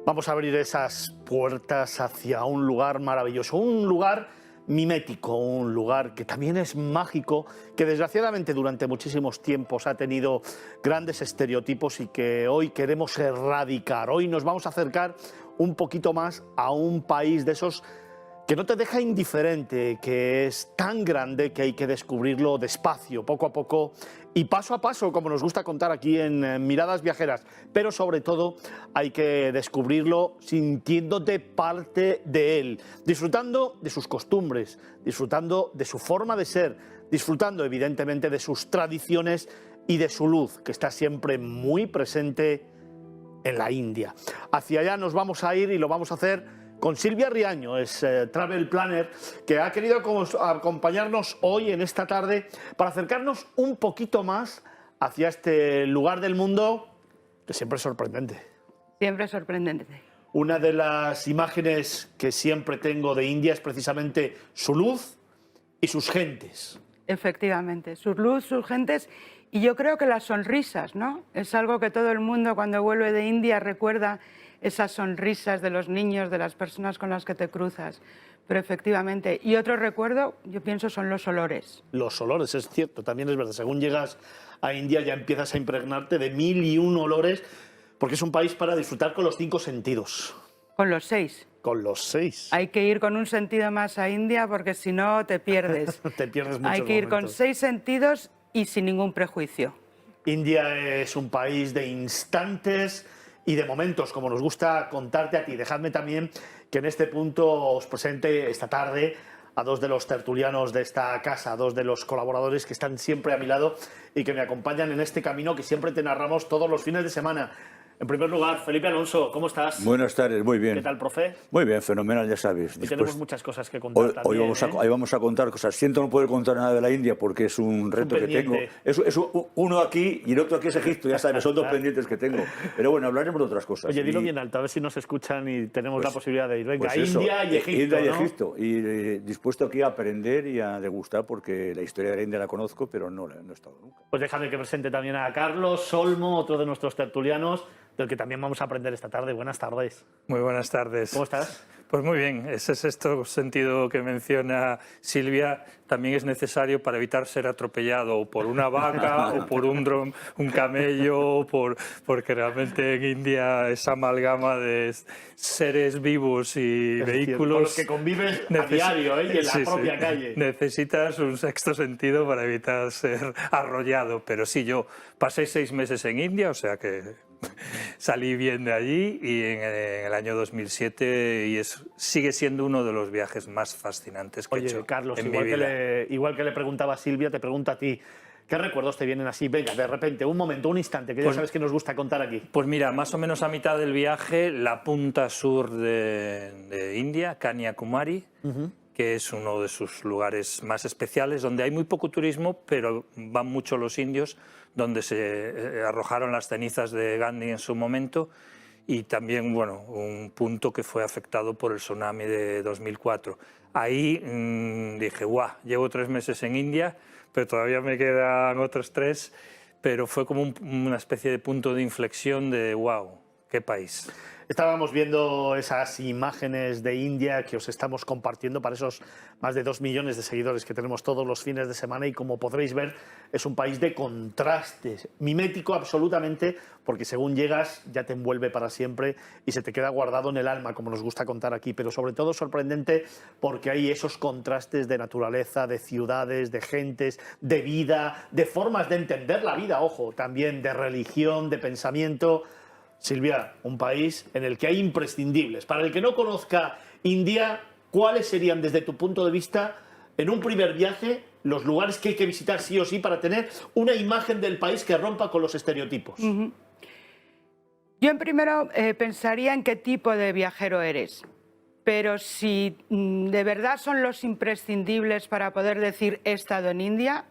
Vamos a abrir esas puertas hacia un lugar maravilloso, un lugar mimético, un lugar que también es mágico, que desgraciadamente durante muchísimos tiempos ha tenido grandes estereotipos y que hoy queremos erradicar. Hoy nos vamos a acercar un poquito más a un país de esos que no te deja indiferente, que es tan grande que hay que descubrirlo despacio, poco a poco y paso a paso, como nos gusta contar aquí en Miradas Viajeras, pero sobre todo hay que descubrirlo sintiéndote parte de él, disfrutando de sus costumbres, disfrutando de su forma de ser, disfrutando evidentemente de sus tradiciones y de su luz, que está siempre muy presente en la India. Hacia allá nos vamos a ir y lo vamos a hacer con Silvia Riaño, es Travel Planner, que ha querido acompañarnos hoy en esta tarde para acercarnos un poquito más hacia este lugar del mundo que siempre es sorprendente. Siempre es sorprendente. Una de las imágenes que siempre tengo de India es precisamente su luz y sus gentes. Efectivamente, su luz, sus gentes y yo creo que las sonrisas, ¿no? Es algo que todo el mundo cuando vuelve de India recuerda esas sonrisas de los niños, de las personas con las que te cruzas. Pero efectivamente, y otro recuerdo, yo pienso, son los olores. Los olores, es cierto, también es verdad. Según llegas a India ya empiezas a impregnarte de 1001 olores, porque es un país para disfrutar con los 5 sentidos. Con los 6. Con los 6. Hay que ir con un sentido más a India porque si no te pierdes. Te pierdes muchos Hay que ir con 6 sentidos y sin ningún prejuicio. India es un país de instantes y de momentos, como nos gusta contarte a ti. Dejadme también que en este punto os presente esta tarde a dos de los tertulianos de esta casa, a dos de los colaboradores que están siempre a mi lado y que me acompañan en este camino que siempre te narramos todos los fines de semana. En primer lugar, Felipe Alonso, ¿cómo estás? Buenas tardes, muy bien. ¿Qué tal, profe? Muy bien, fenomenal, ya sabes. Y tenemos muchas cosas que contar también. Hoy vamos a contar cosas. Siento no poder contar nada de la India porque es un reto que tengo. Es uno aquí y el otro aquí es Egipto, ya sabes, son dos pendientes que tengo. Pero bueno, hablaremos de otras cosas. Oye, dilo bien alto, a ver si nos escuchan y tenemos la posibilidad de ir. Venga, pues eso, India y Egipto, India y ¿no? Egipto. Y dispuesto aquí a aprender y a degustar porque la historia de la India la conozco, pero no he estado nunca. Pues déjame que presente también a Carlos Olmo, otro de nuestros tertulianos, del que también vamos a aprender esta tarde. Buenas tardes. Muy buenas tardes. ¿Cómo estás? Pues muy bien, ese sexto sentido que menciona Silvia también es necesario para evitar ser atropellado o por una vaca o por un camello, porque realmente en India esa amalgama de seres vivos y vehículos... Con los que convives a diario y en la propia calle. Necesitas un sexto sentido para evitar ser arrollado, pero sí, yo pasé 6 meses en India, o sea que... salí bien de allí y en el año 2007 y sigue siendo uno de los viajes más fascinantes que he hecho Carlos, en mi vida. igual que le preguntaba a Silvia, te pregunto a ti, ¿qué recuerdos te vienen así? Venga, de repente, un momento, un instante, que ya sabes que nos gusta contar aquí. Pues mira, más o menos a mitad del viaje, la punta sur de India, Kanyakumari, que es uno de sus lugares más especiales, donde hay muy poco turismo, pero van mucho los indios, donde se arrojaron las cenizas de Gandhi en su momento, y también, bueno, un punto que fue afectado por el tsunami de 2004. Ahí dije, guau, llevo 3 meses en India, pero todavía me quedan otros 3, pero fue como una especie de punto de inflexión de, wow, qué país. Estábamos viendo esas imágenes de India que os estamos compartiendo para esos más de 2 millones de seguidores que tenemos todos los fines de semana y como podréis ver es un país de contrastes, mimético absolutamente porque según llegas ya te envuelve para siempre y se te queda guardado en el alma como nos gusta contar aquí, pero sobre todo sorprendente porque hay esos contrastes de naturaleza, de ciudades, de gentes, de vida, de formas de entender la vida, ojo, también de religión, de pensamiento. Silvia, un país en el que hay imprescindibles. Para el que no conozca India, ¿cuáles serían desde tu punto de vista, en un primer viaje, los lugares que hay que visitar sí o sí para tener una imagen del país que rompa con los estereotipos? Yo en primero pensaría en qué tipo de viajero eres. Pero si de verdad son los imprescindibles para poder decir he estado en India,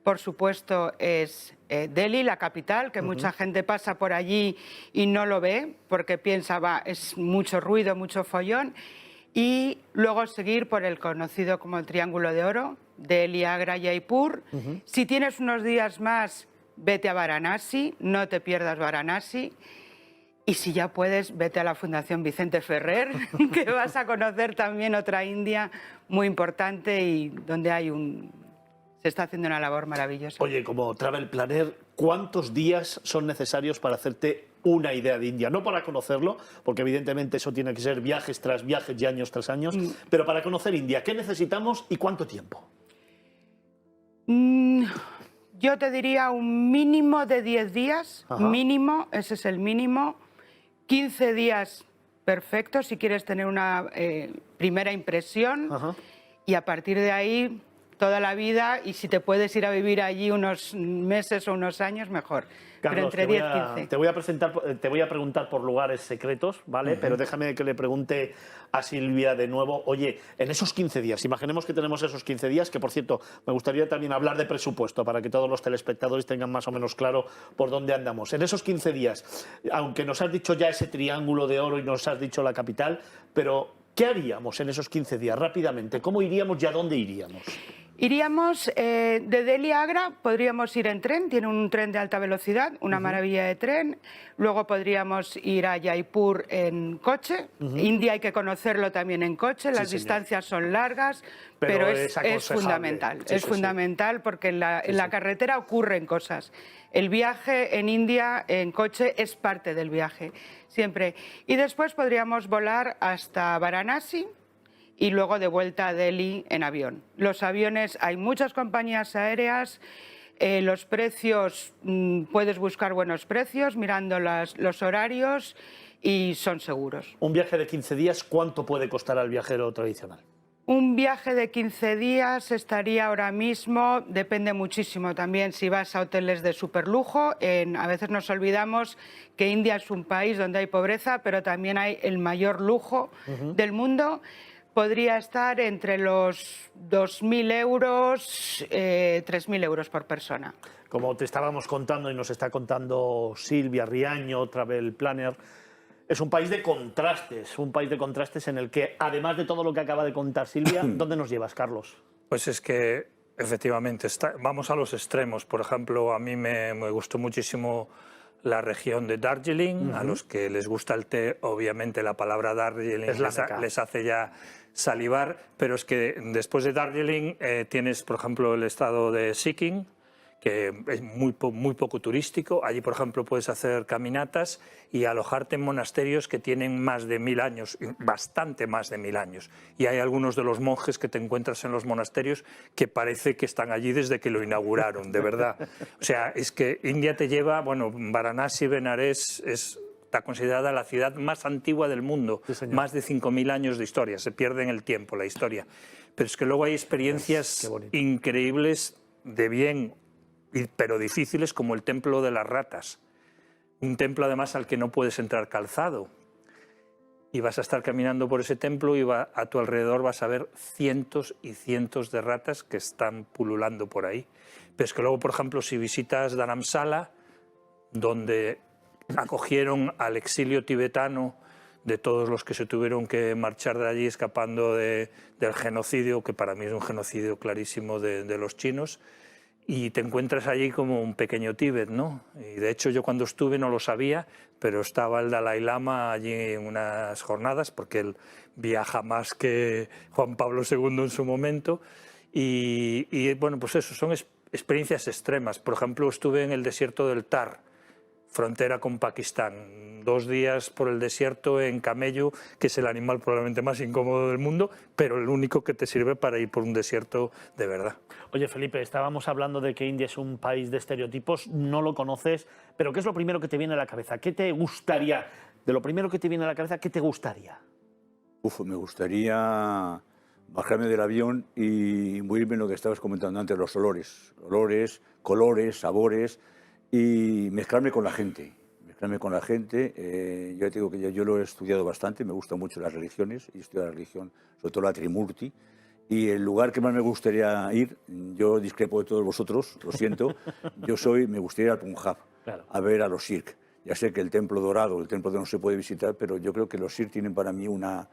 por supuesto es Delhi, la capital, que mucha gente pasa por allí y no lo ve porque piensa, va, es mucho ruido, mucho follón. Y luego seguir por el conocido como el Triángulo de Oro, Delhi, Agra y Jaipur. Si tienes unos días más, vete a Varanasi, no te pierdas Varanasi. Y si ya puedes, vete a la Fundación Vicente Ferrer, que vas a conocer también otra India muy importante y donde se está haciendo una labor maravillosa. Oye, como travel planner, ¿cuántos días son necesarios para hacerte una idea de India? No para conocerlo, porque evidentemente eso tiene que ser viajes tras viajes y años tras años, pero para conocer India, ¿qué necesitamos y cuánto tiempo? Yo te diría un mínimo de 10 días, Ajá. mínimo, ese es el mínimo. 15 días perfectos si quieres tener una primera impresión. Ajá. Y a partir de ahí toda la vida, y si te puedes ir a vivir allí unos meses o unos años, mejor. Carlos, pero entre 10 y 15. te voy a preguntar por lugares secretos, ¿vale? Pero déjame que le pregunte a Silvia de nuevo, oye, en esos 15 días, imaginemos que tenemos esos 15 días, que por cierto, me gustaría también hablar de presupuesto para que todos los telespectadores tengan más o menos claro por dónde andamos. En esos 15 días, aunque nos has dicho ya ese triángulo de oro y nos has dicho la capital, pero ¿qué haríamos en esos 15 días rápidamente? ¿Cómo iríamos y a dónde iríamos? Iríamos de Delhi a Agra, podríamos ir en tren, tiene un tren de alta velocidad, una maravilla de tren. Luego podríamos ir a Jaipur en coche. India hay que conocerlo también en coche, las distancias son largas, pero es fundamental. Sí, es fundamental porque en la carretera ocurren cosas. El viaje en India en coche es parte del viaje, siempre. Y después podríamos volar hasta Varanasi y luego de vuelta a Delhi en avión. Los aviones, hay muchas compañías aéreas, los precios, puedes buscar buenos precios mirando los horarios y son seguros. Un viaje de 15 días, ¿cuánto puede costar al viajero tradicional? Un viaje de 15 días estaría ahora mismo, depende muchísimo también si vas a hoteles de superlujo. A veces nos olvidamos que India es un país donde hay pobreza, pero también hay el mayor lujo del mundo. Podría estar entre los 2.000 euros, 3.000 euros por persona. Como te estábamos contando y nos está contando Silvia Riaño, Travel Planner, es un país de contrastes en el que, además de todo lo que acaba de contar Silvia, ¿dónde nos llevas, Carlos? Pues es que, efectivamente, vamos a los extremos. Por ejemplo, a mí me gustó muchísimo la región de Darjeeling. A los que les gusta el té, obviamente la palabra Darjeeling les hace ya salivar, pero es que después de Darjeeling tienes, por ejemplo, el estado de Sikkim, que es muy poco turístico. Allí, por ejemplo, puedes hacer caminatas y alojarte en monasterios que tienen más de 1000 años, bastante más de 1000 años. Y hay algunos de los monjes que te encuentras en los monasterios que parece que están allí desde que lo inauguraron, de verdad. O sea, es que India te lleva, bueno, Varanasi, Benares está considerada la ciudad más antigua del mundo, más de 5000 años de historia, se pierde en el tiempo la historia. Pero es que luego hay experiencias increíbles de bien, pero difíciles, como el templo de las ratas. Un templo además al que no puedes entrar calzado. Y vas a estar caminando por ese templo y a tu alrededor vas a ver cientos y cientos de ratas que están pululando por ahí. Pero es que luego, por ejemplo, si visitas Dharamsala, donde acogieron al exilio tibetano de todos los que se tuvieron que marchar de allí escapando del genocidio, que para mí es un genocidio clarísimo de los chinos, y te encuentras allí como un pequeño Tíbet, ¿no? Y de hecho yo cuando estuve no lo sabía, pero estaba el Dalai Lama allí en unas jornadas, porque él viaja más que Juan Pablo II en su momento, y bueno, pues eso, son experiencias extremas. Por ejemplo, estuve en el desierto del Thar, frontera con Pakistán, 2 días por el desierto en camello, que es el animal probablemente más incómodo del mundo, pero el único que te sirve para ir por un desierto de verdad. Oye, Felipe, estábamos hablando de que India es un país de estereotipos, no lo conoces, pero ¿qué es lo primero que te viene a la cabeza? ¿Qué te gustaría? De lo primero que te viene a la cabeza, ¿qué te gustaría? Me gustaría bajarme del avión y morirme en lo que estabas comentando antes, los olores, colores, sabores, y mezclarme con la gente. Yo te digo que yo lo he estudiado bastante, me gustan mucho las religiones, y estudio la religión, sobre todo la Trimurti, y el lugar que más me gustaría ir, yo discrepo de todos vosotros, lo siento, me gustaría ir al Punjab, a ver a los Sikh. Ya sé que el Templo Dorado, el Templo no se puede visitar, pero yo creo que los Sikh tienen para mí una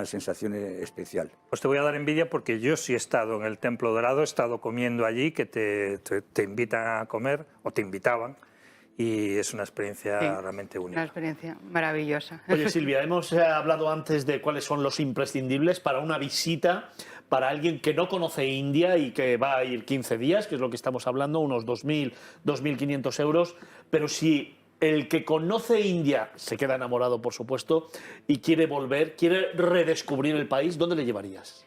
sensación especial. Pues te voy a dar envidia porque yo sí he estado en el Templo Dorado, he estado comiendo allí, que te invitan a comer, o te invitaban, y es una experiencia Sí, realmente única. una experiencia maravillosa. Oye, Silvia, hemos hablado antes de cuáles son los imprescindibles para una visita para alguien que no conoce India y que va a ir 15 días, que es lo que estamos hablando, unos 2.000, 2.500 euros, pero si el que conoce India se queda enamorado, por supuesto, y quiere volver, quiere redescubrir el país, ¿dónde le llevarías?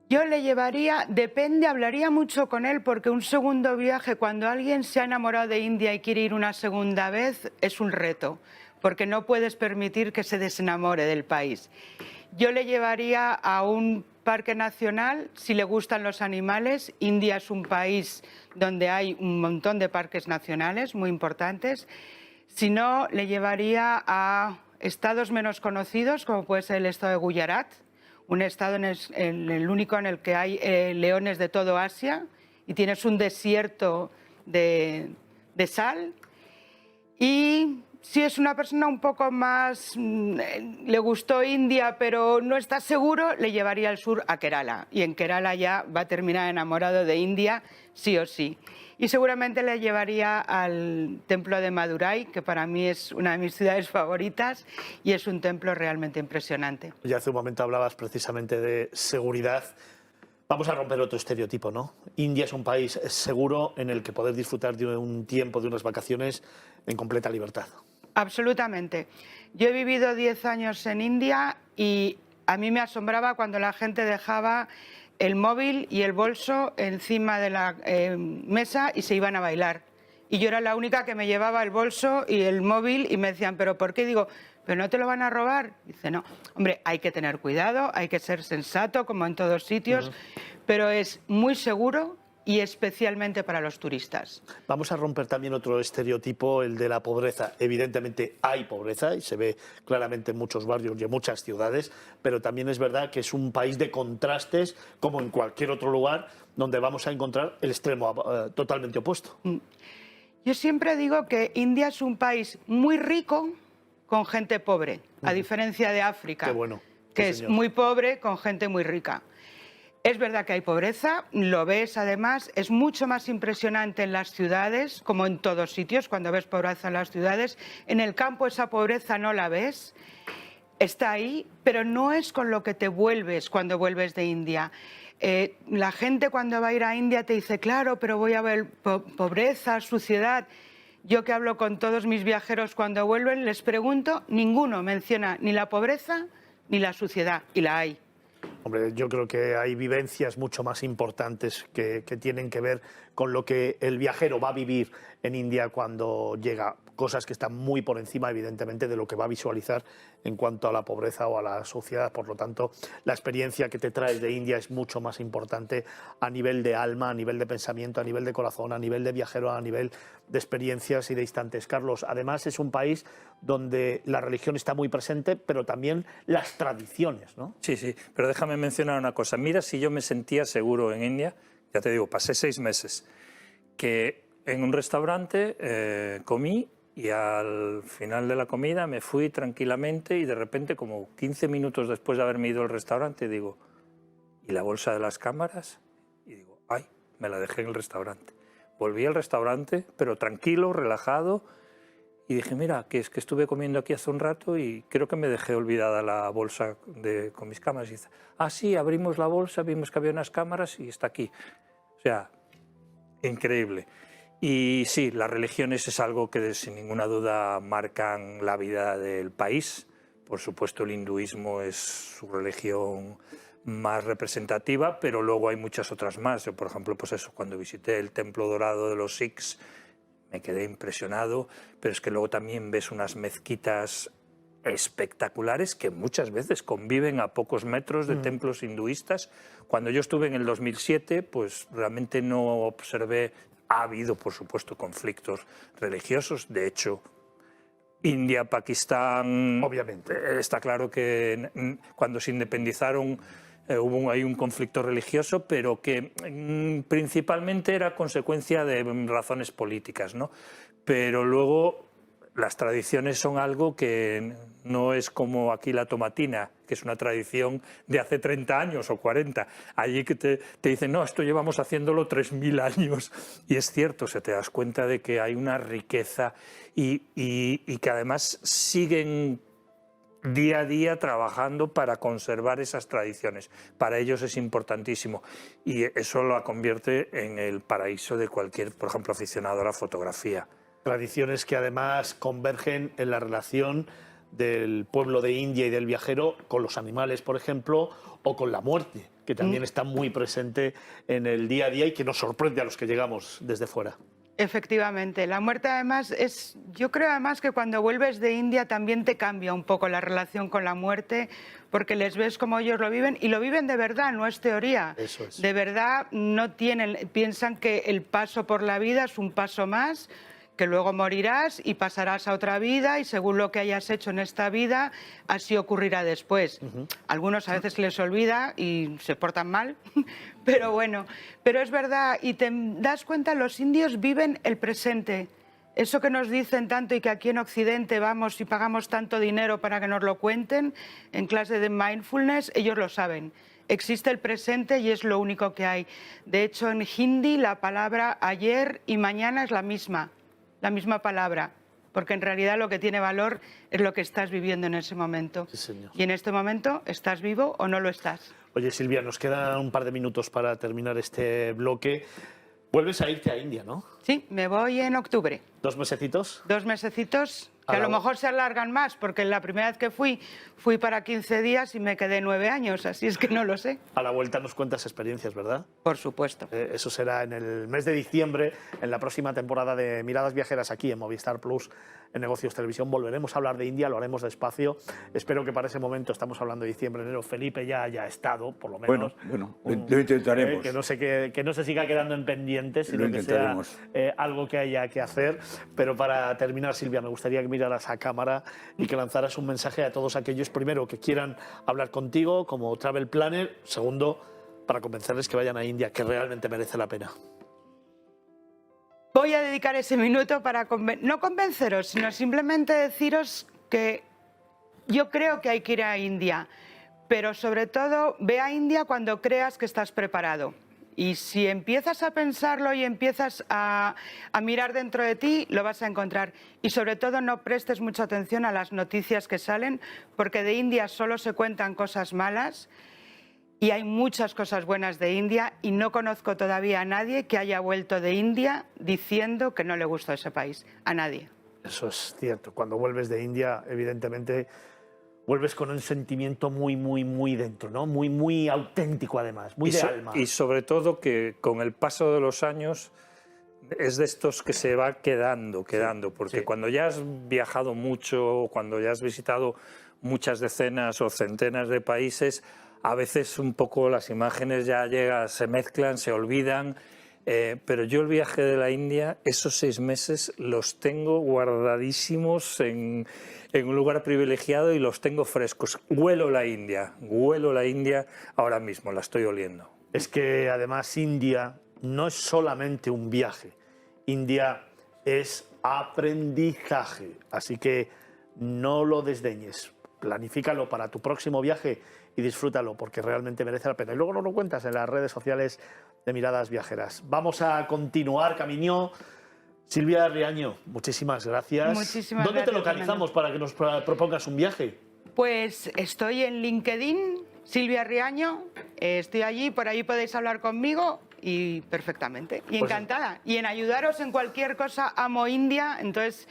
Yo le llevaría, depende, hablaría mucho con él, porque un segundo viaje, cuando alguien se ha enamorado de India y quiere ir una segunda vez, es un reto, porque no puedes permitir que se desenamore del país. Yo le llevaría a un parque nacional, si le gustan los animales. India es un país donde hay un montón de parques nacionales muy importantes. Si no, le llevaría a estados menos conocidos, como puede ser el estado de Gujarat, un estado el único en el que hay leones de todo Asia, y tienes un desierto de sal. Y si es una persona un poco más, le gustó India pero no está seguro, le llevaría al sur a Kerala. Y en Kerala ya va a terminar enamorado de India, sí o sí. Y seguramente le llevaría al templo de Madurai, que para mí es una de mis ciudades favoritas y es un templo realmente impresionante. Ya hace un momento hablabas precisamente de seguridad. Vamos a romper otro estereotipo, ¿no? India es un país seguro en el que poder disfrutar de un tiempo, de unas vacaciones en completa libertad. Absolutamente. Yo he vivido 10 años en India y a mí me asombraba cuando la gente dejaba el móvil y el bolso encima de la mesa y se iban a bailar. Y yo era la única que me llevaba el bolso y el móvil y me decían, ¿pero por qué? Digo, ¿pero no te lo van a robar? Dice, no, hombre, hay que tener cuidado, hay que ser sensato, como en todos sitios, pero es muy seguro y especialmente para los turistas. Vamos a romper también otro estereotipo, el de la pobreza. Evidentemente hay pobreza y se ve claramente en muchos barrios y en muchas ciudades, pero también es verdad que es un país de contrastes, como en cualquier otro lugar, donde vamos a encontrar el extremo totalmente opuesto. Yo siempre digo que India es un país muy rico con gente pobre, a diferencia de África, Qué bueno. que Sí, es señor. muy pobre con gente muy rica. Es verdad que hay pobreza, lo ves además, es mucho más impresionante en las ciudades, como en todos sitios, cuando ves pobreza en las ciudades. En el campo esa pobreza no la ves, está ahí, pero no es con lo que te vuelves cuando vuelves de India. La gente cuando va a ir a India te dice, claro, pero voy a ver pobreza, suciedad. Yo que hablo con todos mis viajeros cuando vuelven, les pregunto, ninguno menciona ni la pobreza ni la suciedad, y la hay. Hombre, yo creo que hay vivencias mucho más importantes que tienen que ver con lo que el viajero va a vivir en India cuando llega. Cosas que están muy por encima, evidentemente, de lo que va a visualizar en cuanto a la pobreza o a la suciedad. Por lo tanto, la experiencia que te traes de India es mucho más importante a nivel de alma, a nivel de pensamiento, a nivel de corazón, a nivel de viajero, a nivel de experiencias y de instantes. Carlos, además es un país donde la religión está muy presente, pero también las tradiciones, ¿no? Sí, sí, pero déjame mencionar una cosa. Mira, si yo me sentía seguro en India, ya te digo, pasé 6 meses, que en un restaurante comí y al final de la comida me fui tranquilamente y de repente, como 15 minutos después de haberme ido al restaurante, digo, ¿y la bolsa de las cámaras? Y digo, ay, me la dejé en el restaurante. Volví al restaurante, pero tranquilo, relajado, y dije, mira, que es que estuve comiendo aquí hace un rato y creo que me dejé olvidada la bolsa con mis cámaras. Y dice, ah, sí, abrimos la bolsa, vimos que había unas cámaras y está aquí. O sea, increíble. Y sí, las religiones es algo que sin ninguna duda marcan la vida del país. Por supuesto, el hinduismo es su religión más representativa, pero luego hay muchas otras más. Yo, por ejemplo, pues eso, cuando visité el Templo Dorado de los Sikhs, me quedé impresionado, pero es que luego también ves unas mezquitas espectaculares que muchas veces conviven a pocos metros de templos hinduistas. Cuando yo estuve en el 2007, pues realmente no observé. Ha habido, por supuesto, conflictos religiosos. De hecho, India, Pakistán... Obviamente. Está claro que cuando se independizaron hubo ahí un conflicto religioso, pero que principalmente era consecuencia de razones políticas, ¿no? Pero luego las tradiciones son algo que no es como aquí la tomatina, que es una tradición de hace 30 años o 40. Allí que te dicen, no, esto llevamos haciéndolo 3000 años. Y es cierto, se te das cuenta de que hay una riqueza y que además siguen día a día trabajando para conservar esas tradiciones. Para ellos es importantísimo y eso la convierte en el paraíso de cualquier, por ejemplo, aficionado a la fotografía. Tradiciones que además convergen en la relación del pueblo de India y del viajero con los animales, por ejemplo, o con la muerte, que también está muy presente en el día a día y que nos sorprende a los que llegamos desde fuera. Efectivamente, la muerte además es, yo creo además que cuando vuelves de India también te cambia un poco la relación con la muerte, porque les ves como ellos lo viven y lo viven de verdad, no es teoría. Eso es. De verdad no piensan que el paso por la vida es un paso más, que luego morirás y pasarás a otra vida y según lo que hayas hecho en esta vida, así ocurrirá después. Algunos a veces les olvida y se portan mal, pero bueno, pero es verdad y te das cuenta, los indios viven el presente. Eso que nos dicen tanto y que aquí en Occidente vamos y pagamos tanto dinero para que nos lo cuenten, en clase de mindfulness, ellos lo saben. Existe el presente y es lo único que hay. De hecho, en hindi la palabra ayer y mañana es la misma palabra, porque en realidad lo que tiene valor es lo que estás viviendo en ese momento. Sí, señor. Y en este momento, ¿estás vivo o no lo estás? Oye, Silvia, nos quedan un par de minutos para terminar este bloque. Vuelves a irte a India, ¿no? Sí, me voy en octubre. 2 mesecitos. 2 mesecitos, que a lo mejor se alargan más, porque la primera vez que fui para 15 días y me quedé 9 años, así es que no lo sé. A la vuelta nos cuentas experiencias, ¿verdad? Por supuesto. Eso será en el mes de diciembre, en la próxima temporada de Miradas Viajeras aquí en Movistar Plus, en Negocios Televisión. Volveremos a hablar de India, lo haremos despacio. Espero que para ese momento, estamos hablando de diciembre, enero, Felipe ya haya estado, por lo menos. Bueno, lo intentaremos. Que no se siga quedando en pendientes, sino que sea algo que haya que hacer. Pero para terminar, Silvia, me gustaría que miraras a cámara y que lanzaras un mensaje a todos aquellos, primero, que quieran hablar contigo como travel planner, segundo, para convencerles que vayan a India, que realmente merece la pena. Voy a dedicar ese minuto para no convenceros, sino simplemente deciros que yo creo que hay que ir a India, pero sobre todo ve a India cuando creas que estás preparado. Y si empiezas a pensarlo y empiezas a mirar dentro de ti, lo vas a encontrar. Y sobre todo no prestes mucha atención a las noticias que salen, porque de India solo se cuentan cosas malas y hay muchas cosas buenas de India y no conozco todavía a nadie que haya vuelto de India diciendo que no le gustó ese país. A nadie. Eso es cierto. Cuando vuelves de India, evidentemente, vuelves con un sentimiento muy, muy, muy dentro, ¿no? Muy, muy auténtico además, muy de alma. Y sobre todo que con el paso de los años es de estos que se va quedando, porque cuando ya has viajado mucho, cuando ya has visitado muchas decenas o centenas de países, a veces un poco las imágenes ya llegan, se mezclan, se olvidan. Pero yo el viaje de la India, esos 6 meses los tengo guardadísimos en un lugar privilegiado y los tengo frescos. Huelo la India ahora mismo, la estoy oliendo. Es que además India no es solamente un viaje, India es aprendizaje, así que no lo desdeñes, planifícalo para tu próximo viaje y disfrútalo porque realmente merece la pena. Y luego nos lo cuentas en las redes sociales de Miradas Viajeras. Vamos a continuar, camino. Silvia Riaño, muchísimas gracias. Muchísimas ¿Dónde gracias, te localizamos para que nos propongas un viaje? Pues estoy en LinkedIn, Silvia Riaño, estoy allí, por ahí podéis hablar conmigo y perfectamente. Y Pues encantada. Y en ayudaros en cualquier cosa, amo India, entonces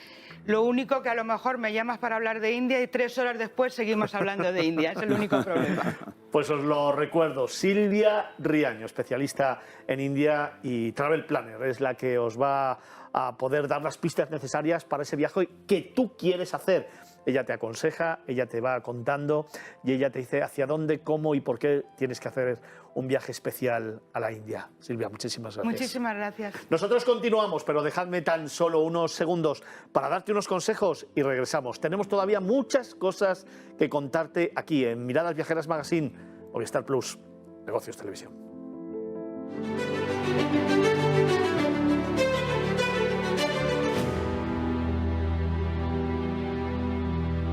lo único que a lo mejor me llamas para hablar de India y 3 horas después seguimos hablando de India, es el único problema. Pues os lo recuerdo, Silvia Riaño, especialista en India y Travel Planner, es la que os va a poder dar las pistas necesarias para ese viaje que tú quieres hacer. Ella te aconseja, ella te va contando y ella te dice hacia dónde, cómo y por qué tienes que hacer un viaje especial a la India. Silvia, muchísimas gracias. Muchísimas gracias. Nosotros continuamos, pero dejadme tan solo unos segundos para darte unos consejos y regresamos. Tenemos todavía muchas cosas que contarte aquí en Miradas Viajeras Magazine, Movistar Plus, Negocios Televisión.